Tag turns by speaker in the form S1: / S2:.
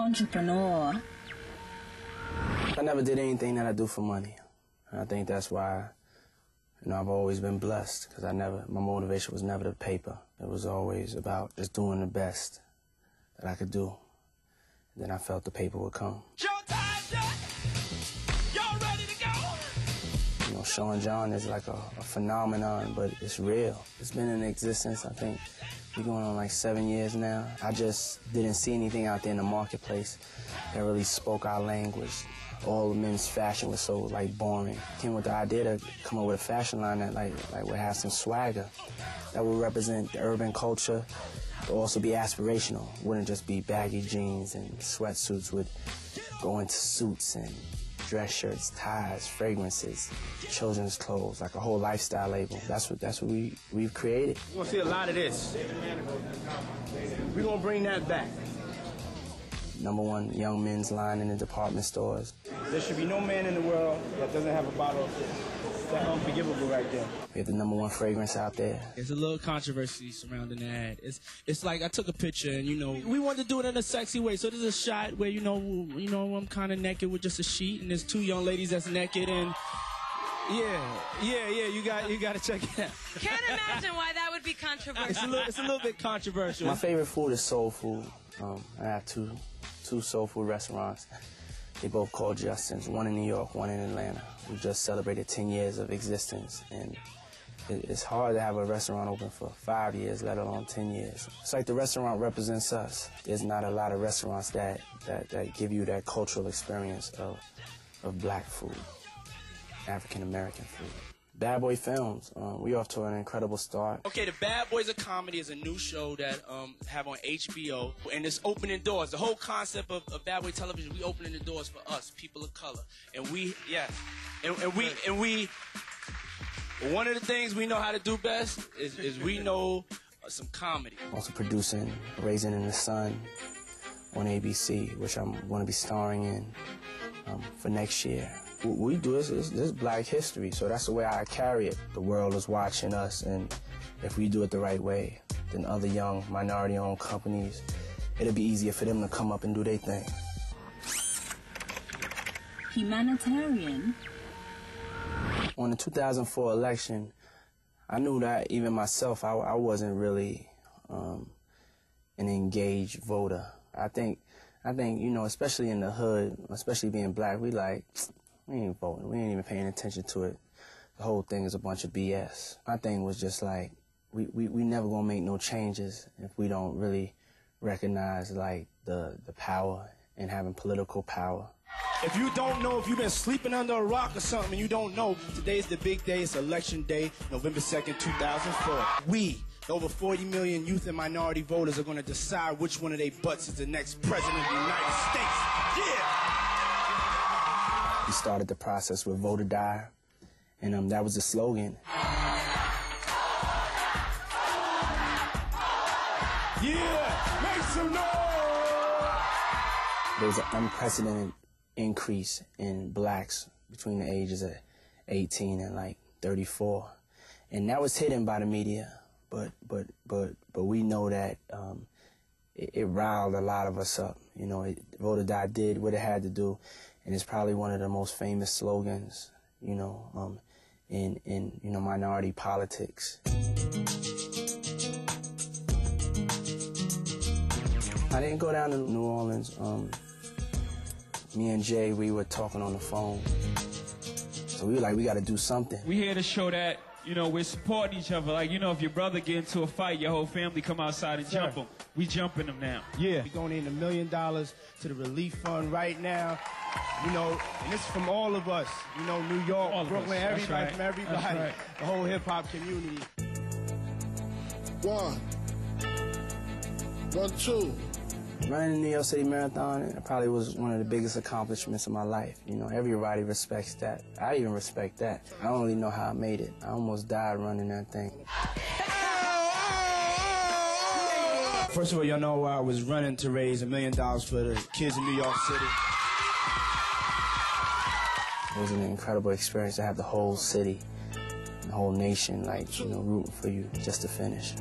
S1: entrepreneur.
S2: I never did anything that I do for money. And I think that's why, I've always been blessed, because my motivation was never the paper. It was always about just doing the best that I could do. And then I felt the paper would come.
S3: Y'all ready to go?
S2: Sean John is like a phenomenon, but it's real. It's been in existence, I think, we're going on like 7 years now. I just didn't see anything out there in the marketplace that really spoke our language. All the men's fashion was so boring. Came with the idea to come up with a fashion line that would have some swagger, that would represent the urban culture, but also be aspirational. Wouldn't just be baggy jeans and sweatsuits. Would go into suits and dress shirts, ties, fragrances, children's clothes, like a whole lifestyle label. That's what we've created.
S4: You're gonna see a lot of this. We're gonna bring that back.
S2: #1 young men's line in the department stores.
S4: There should be no man in the world that doesn't have a bottle of this. That unforgivable right there.
S2: We have the #1 fragrance out there.
S5: There's a little controversy surrounding the ad. It's like I took a picture and we wanted to do it in a sexy way. So there's a shot where I'm kind of naked with just a sheet, and there's 2 young ladies that's naked, and you got to check it out.
S6: Can't imagine why that would be controversial.
S5: It's a little bit controversial.
S2: My favorite food is soul food. I have two soul food restaurants. They both called Justin's, one in New York, one in Atlanta. We just celebrated 10 years of existence, and it's hard to have a restaurant open for 5 years, let alone 10 years. It's like the restaurant represents us. There's not a lot of restaurants that give you that cultural experience of black food, African American food. Bad Boy Films, we off to an incredible start.
S5: Okay, The Bad Boys of Comedy is a new show that have on HBO, and it's opening doors. The whole concept of Bad Boy Television, we opening the doors for us, people of color, and we one of the things we know how to do best is we know some comedy.
S2: Also producing Raisin in the Sun on ABC, which I'm going to be starring in for next year. What we do is black history, so that's the way I carry it. The world is watching us, and if we do it the right way, then other young minority-owned companies, it'll be easier for them to come up and do their thing.
S1: Humanitarian.
S2: On the 2004 election, I knew that even myself, I wasn't really an engaged voter. I think, especially in the hood, especially being black, we ain't voting. We ain't even paying attention to it. The whole thing is a bunch of BS. My thing was just we never gonna make no changes if we don't really recognize the power and having political power.
S4: If you don't know, if you've been sleeping under a rock or something and you don't know, today's the big day. It's Election Day, November 2nd, 2004. We, over 40 million youth and minority voters, are going to decide which one of their butts is the next president of the United States. Yeah!
S2: We started the process with Vote or Die, and that was the slogan.
S4: Yeah! Make some noise!
S2: There was an unprecedented increase in blacks between the ages of 18 and 34, and that was hidden by the media. But we know that it riled a lot of us up. Vote or Die did what it had to do, and it's probably one of the most famous slogans, in minority politics. I didn't go down to New Orleans. Me and Jay, we were talking on the phone. So we were like, we got to do something.
S7: We here to show that, we're supporting each other. If your brother get into a fight, your whole family come outside and jump him. We jumping them now.
S4: Yeah. We're donating $1 million to the relief fund right now. And this is from all of us. New York, all Brooklyn, everybody, from everybody. Right. The whole hip-hop community.
S8: 1, 2.
S2: Running the New York City Marathon, it probably was one of the biggest accomplishments of my life. Everybody respects that. I even respect that. I don't really know how I made it. I almost died running that thing.
S4: First of all, y'all know I was running to raise $1 million for the kids in New York City.
S2: It was an incredible experience to have the whole city, the whole nation, rooting for you just to finish.